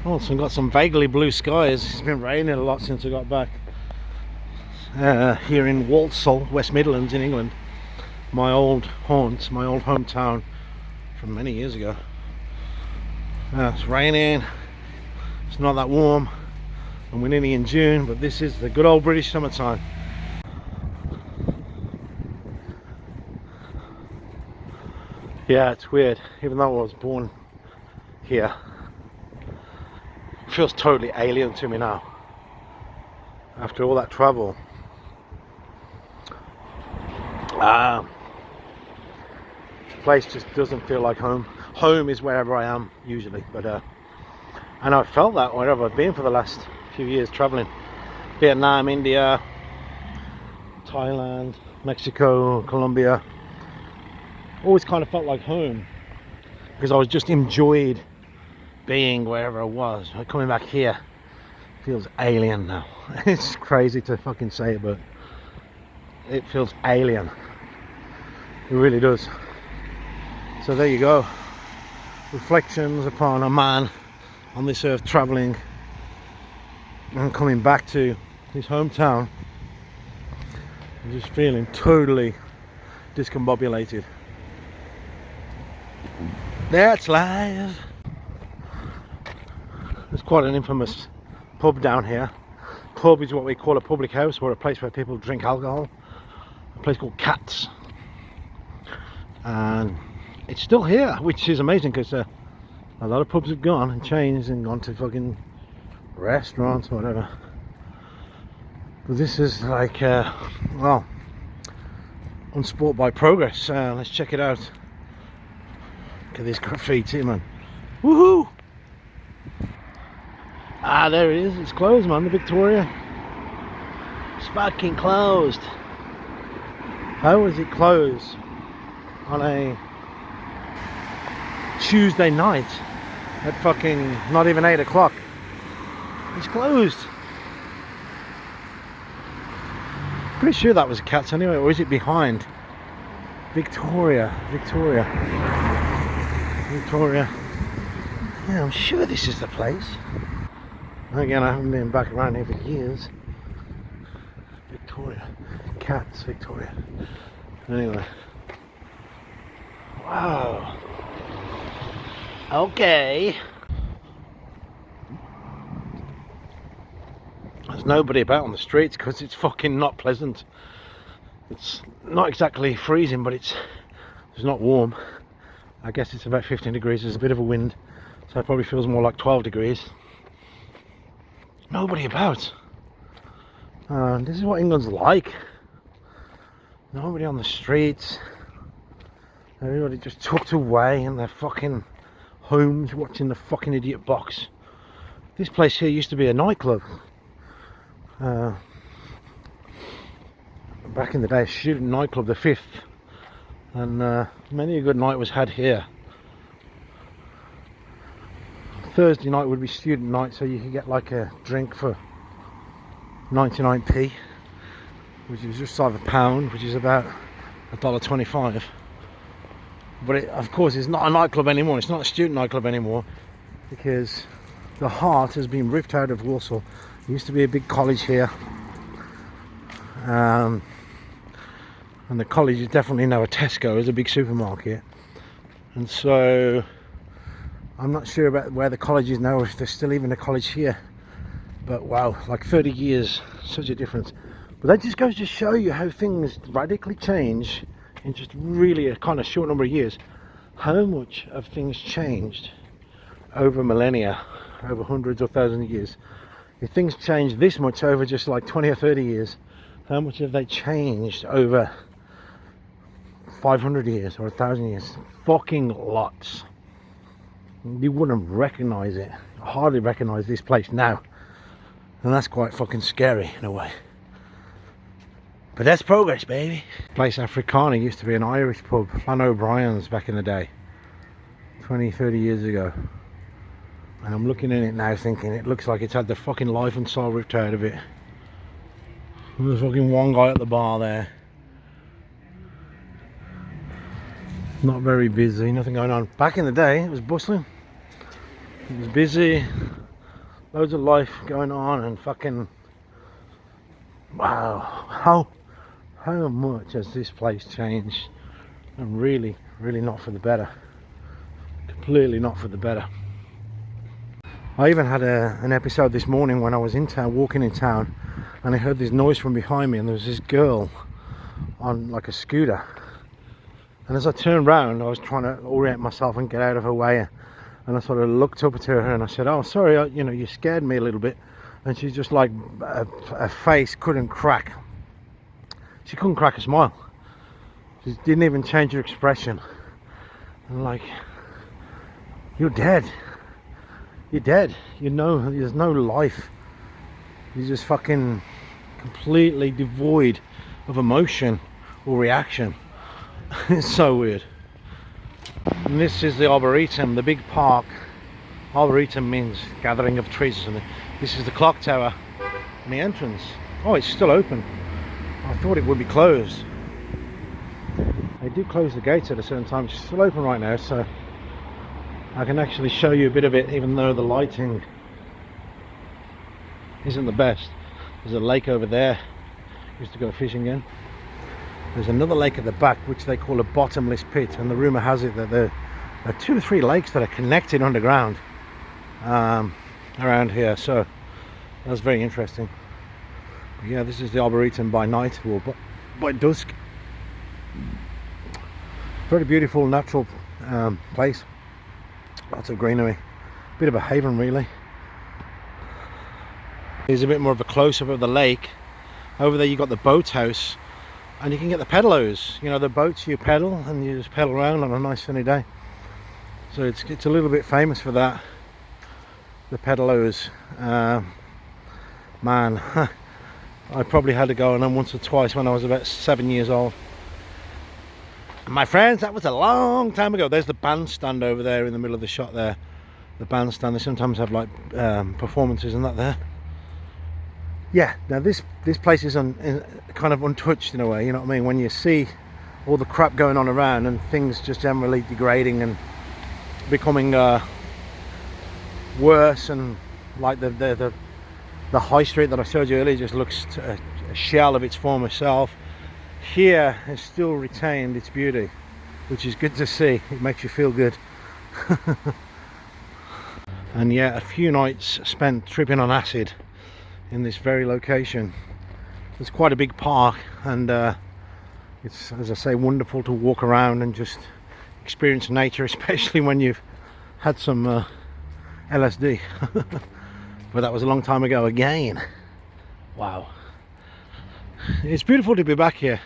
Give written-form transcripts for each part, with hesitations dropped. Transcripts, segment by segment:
Also got some vaguely blue skies. It's been raining a lot since I got back. Here in Walsall, West Midlands in England. My old haunt, my old hometown from many years ago. It's raining. It's not that warm. And we're nearly in June, but this is the good old British summertime. Yeah, it's weird. Even though I was born here, it feels totally alien to me now. After all that travel. The place just doesn't feel like home. Home is wherever I am usually, but and I've felt that wherever I've been for the last few years traveling. Vietnam, India, Thailand, Mexico, Colombia. Always kind of felt like home because I was just enjoyed being wherever I was. Coming back here feels alien now. It's crazy to fucking say it, but it feels alien. It really does. So there you go. Reflections upon a man on this earth traveling and coming back to his hometown and just feeling totally discombobulated. That's life. There's quite an infamous pub down here. Pub is what we call a public house, or a place where people drink alcohol. A place called Cats. And it's still here, which is amazing because a lot of pubs have gone and changed and gone to fucking restaurants or whatever. But this is like, well, unsport by progress. Let's check it out. Look at this graffiti, man. Woohoo! Ah, there it is. It's closed, man. The Victoria. It's fucking closed. How is it closed on a Tuesday night at fucking not even 8 o'clock? It's closed. Pretty sure that was a Cats anyway, or is it behind? Victoria. Yeah, I'm sure this is the place. Again, I haven't been back around here for years. Victoria. Cats, Victoria. Anyway. Wow. Okay. There's nobody about on the streets because it's fucking not pleasant. It's not exactly freezing, but it's not warm. I guess it's about 15 degrees. There's a bit of a wind, so it probably feels more like 12 degrees. Nobody about. This is what England's like. Nobody on the streets. Everybody just tucked away in their fucking homes watching the fucking idiot box. This place here used to be a nightclub. Back in the day, a student nightclub, the Fifth. And many a good night was had here. Thursday night would be student night, so you could get like a drink for 99p, which is just over £1, which is about $1.25. But it, of course, it's not a nightclub anymore. It's not a student nightclub anymore because the heart has been ripped out of Walsall. There used to be a big college here, and the college is definitely now a Tesco, is a big supermarket. And so I'm not sure about where the college is now, if there's still even a college here. But wow, like 30 years, such a difference. But that just goes to show you how things radically change in just really a kind of short number of years. How much have things changed over millennia, over hundreds or thousands of years. If things change this much over just like 20 or 30 years, how much have they changed over 500 years or 1,000 years? Fucking lots. You wouldn't recognize it, hardly recognize this place now, and that's quite fucking scary in a way. But that's progress, baby. Place Africana used to be an Irish pub, Flann O'Brien's, back in the day, 20, 30 years ago. And I'm looking at it now thinking it looks like it's had the fucking life and soul ripped out of it. There's fucking one guy at the bar there. Not very busy, nothing going on. Back in the day, it was bustling. It was busy. loads of life going on, and fucking wow, how much has this place changed, and really not for the better, completely not for the better. I even had an episode this morning when I was in town, walking in town, and I heard this noise from behind me, and there was this girl on like a scooter, and as I turned round I was trying to orient myself and get out of her way, and I sort of looked up at her and I said, "Oh, sorry, you know, you scared me a little bit." And she's just like, her face couldn't crack. She couldn't crack a smile. She didn't even change her expression. And I'm like, you're dead. You're dead. You know, there's no life. You're just fucking completely devoid of emotion or reaction. It's so weird. And this is the Arboretum, the big park. Arboretum means gathering of trees. And this is the clock tower and the entrance. Oh, it's still open. I thought it would be closed. They do close the gates at a certain time. It's still open right now, so I can actually show you a bit of it, even though the lighting isn't the best. There's a lake over there. Used to go fishing in. There's another lake at the back which they call a bottomless pit, and the rumour has it that there are 2 or 3 lakes that are connected underground around here, so that's very interesting. But yeah, this is the Arboretum by night, or by dusk. Very beautiful natural place, lots of greenery, bit of a haven really. Here's a bit more of a close-up of the lake. Over there you got the boathouse, and you can get the pedalos, you know, the boats you pedal and you just pedal around on a nice sunny day. So it's a little bit famous for that, the pedalos. Man, I probably had to go on them once or twice when I was about 7 years old. My friends, that was a long time ago. There's the bandstand over there in the middle of the shot there. The bandstand, they sometimes have like performances and that there. Yeah, now this place is kind of untouched in a way, you know what I mean? When you see all the crap going on around and things just generally degrading and becoming worse, and like the high street that I showed you earlier just looks a shell of its former self. Here has still retained its beauty, which is good to see. It makes you feel good. And yeah, a few nights spent tripping on acid in this very location. It's quite a big park, and it's, as I say, wonderful to walk around and just experience nature, especially when you've had some LSD. But that was a long time ago again. Wow. It's beautiful to be back here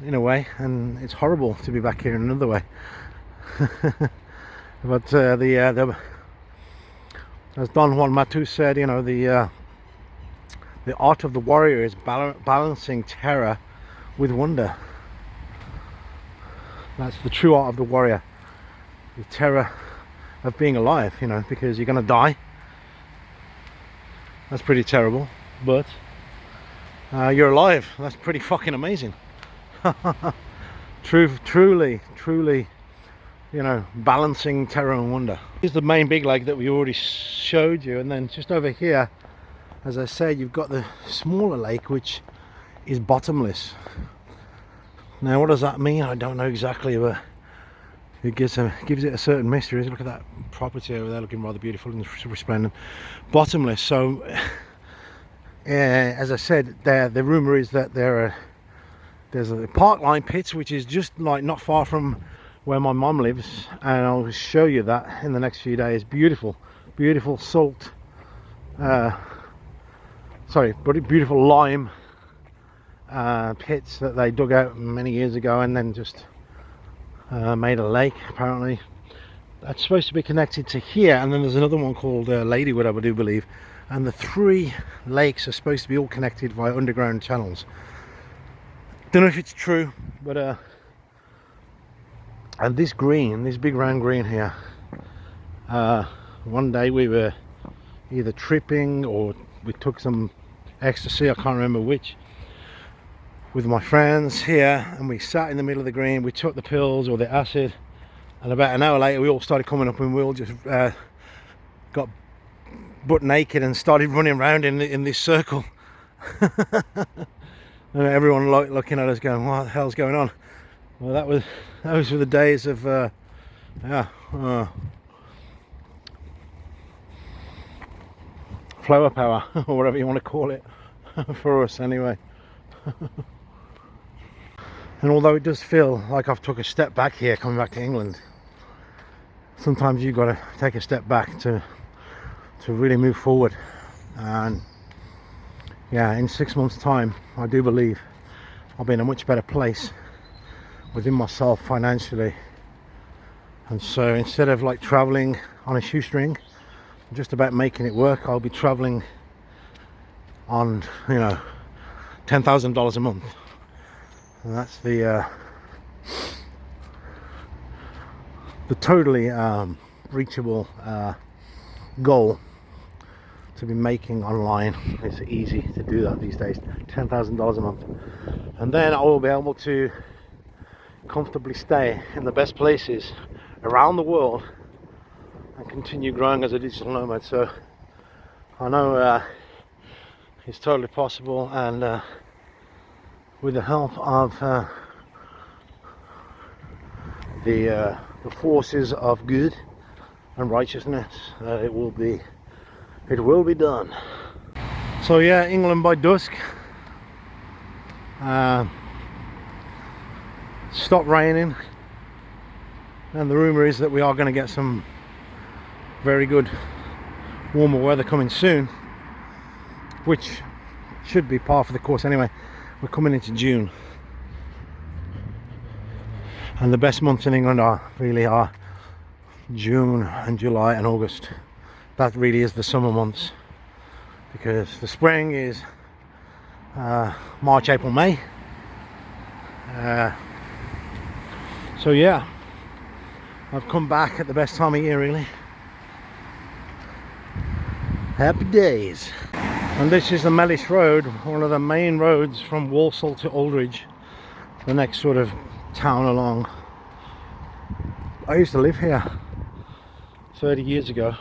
in a way, and it's horrible to be back here in another way. But as Don Juan Matus said, you know, the art of the warrior is balancing terror with wonder. That's the true art of the warrior, the terror of being alive, you know, because you're gonna die. That's pretty terrible, but you're alive. That's pretty fucking amazing. Truly, you know, balancing terror and wonder. Here's the main big lake that we already showed you, and then just over here, as I said, you've got the smaller lake which is bottomless. Now what does that mean? I don't know exactly, but it gives it a certain mystery. Look at that property over there, looking rather beautiful and resplendent. Bottomless. So as I said, the rumour is that there's a parkline pit which is just like not far from where my mum lives, and I'll show you that in the next few days. Beautiful salt, beautiful lime pits that they dug out many years ago and then just made a lake, apparently. That's supposed to be connected to here, and then there's another one called Ladywood, I do believe, and the 3 lakes are supposed to be all connected via underground channels. Don't know if it's true, but and this green, this big round green here, one day we were either tripping or we took some ecstasy, I can't remember which, with my friends here, and we sat in the middle of the green, we took the pills or the acid, and about an hour later we all started coming up and we all just got butt naked and started running around in this circle. And everyone looking at us going, what the hell's going on? Well, those were the days of flower power, or whatever you want to call it, for us anyway. And although it does feel like I've took a step back here coming back to England, sometimes you've got to take a step back to really move forward. And yeah, in 6 months time, I do believe I'll be in a much better place within myself financially. And so instead of like traveling on a shoestring, just about making it work, I'll be traveling on, you know, $10,000 a month. And that's the totally reachable goal to be making online. It's easy to do that these days. $10,000 a month, and then I will be able to comfortably stay in the best places around the world and continue growing as a digital nomad. So I know it's totally possible, and with the help of the forces of good and righteousness, it will be done. So yeah, England by dusk. Stopped raining, and the rumour is that we are going to get some very good warmer weather coming soon, which should be par for the course anyway. We're coming into June, and the best months in England are June and July and August. That really is the summer months, because the spring is March, April, May. So yeah, I've come back at the best time of year, really. Happy days. And this is the Mellish Road, one of the main roads from Walsall to Aldridge, the next sort of town along. I used to live here 30 years ago,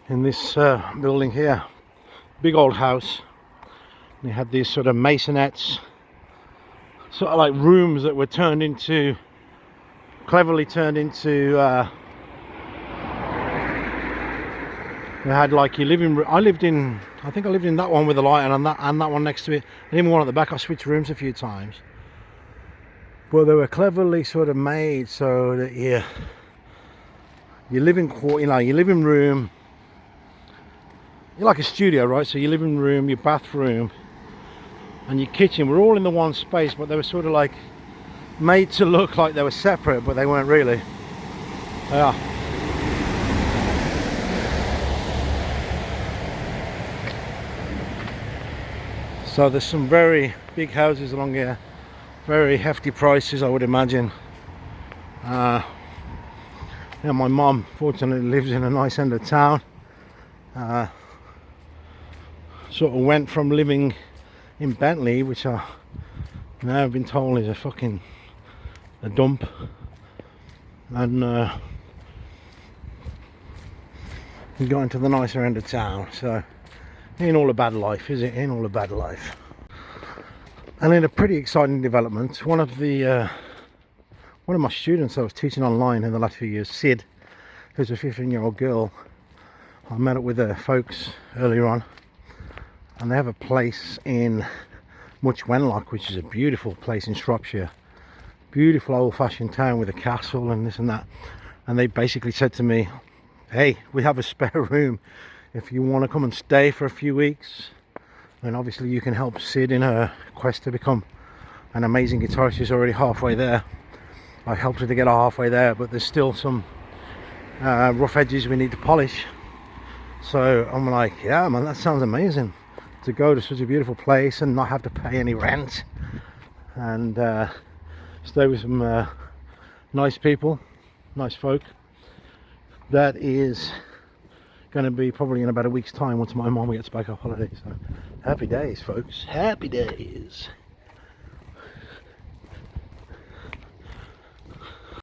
in this building here, big old house. They had these sort of masonettes, sort of like rooms that were cleverly turned into they had like your living room. I think I lived in that one with the light, and that one next to it, and even one at the back. I switched rooms a few times, but they were cleverly sort of made so that your living quarter, you know, your living room, you're like a studio, right? So your living room, your bathroom, and your kitchen were all in the one space, but they were sort of like made to look like they were separate, but they weren't really. They are. So there's some very big houses along here, very hefty prices, I would imagine. Yeah, my mum fortunately lives in a nice end of town. Sort of went from living in Bentley, which I now have been told is a dump, and we got into the nicer end of town. So ain't all a bad life, is it? Ain't all a bad life. And in a pretty exciting development, one of my students I was teaching online in the last few years, Sid, who's a 15-year-old girl, I met up with her folks earlier on, and they have a place in Much Wenlock, which is a beautiful place in Shropshire, beautiful old-fashioned town with a castle and this and that. And they basically said to me, hey, we have a spare room if you want to come and stay for a few weeks. And obviously you can help Sid in her quest to become an amazing guitarist. She's already halfway there. I helped her to get her halfway there, but there's still some rough edges we need to polish. So I'm like, yeah man, that sounds amazing, to go to such a beautiful place and not have to pay any rent, and stay with some nice people, nice folk. That is going to be probably in about a week's time once my mom gets back off holiday. So happy days, folks, happy days.